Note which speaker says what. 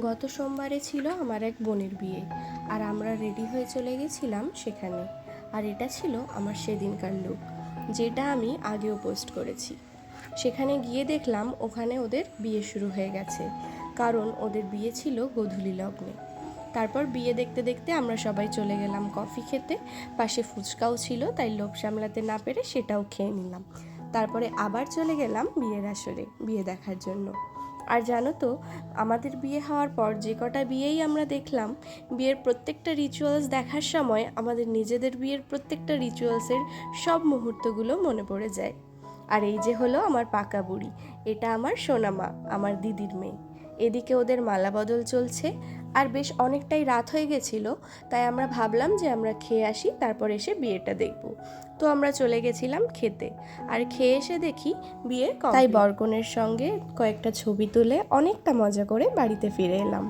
Speaker 1: গত সোমবারে ছিল আমার এক বোনের বিয়ে, আর আমরা রেডি হয়ে চলে গেছিলাম সেখানে। আর এটা ছিল আমার সেদিনকার লুক, যেটা আমি আগেও পোস্ট করেছি। সেখানে গিয়ে দেখলাম ওখানে ওদের বিয়ে শুরু হয়ে গেছে, কারণ ওদের বিয়ে ছিল গোধূলি লগ্নে। তারপর বিয়ে দেখতে দেখতে আমরা সবাই চলে গেলাম কফি খেতে। পাশে ফুচকাও ছিল, তাই লোভ সামলাতে না পেরে সেটাও খেয়ে নিলাম। তারপরে আবার চলে গেলাম বিয়ের আসরে বিয়ে দেখার জন্য। আর জানো তো, আমাদের বিয়ে হওয়ার পর যে কটা বিয়েই আমরা দেখলাম, বিয়ের প্রত্যেকটা রিচুয়ালস দেখার সময় আমাদের নিজেদের বিয়ের প্রত্যেকটা রিচুয়ালসের সব মুহূর্তগুলো মনে পড়ে যায়। আর এই যে হলো আমার পাকা বুড়ি, এটা আমার সোনামা, আমার দিদির মেয়ে। এদিকে ওদের মালা বদল চলছে, আর বেশ অনেকটাই রাত হয়ে গেছিলো, তাই আমরা ভাবলাম যে আমরা খেয়ে আসি, তারপর এসে বিয়েটা দেখব। তো আমরা চলে গেছিলাম খেতে, আর খেয়ে এসে দেখি বিয়ে কমপ্লিট। তাই বরকনের সঙ্গে কয়েকটা ছবি তুলে অনেকটা মজা করে বাড়িতে ফিরে এলাম।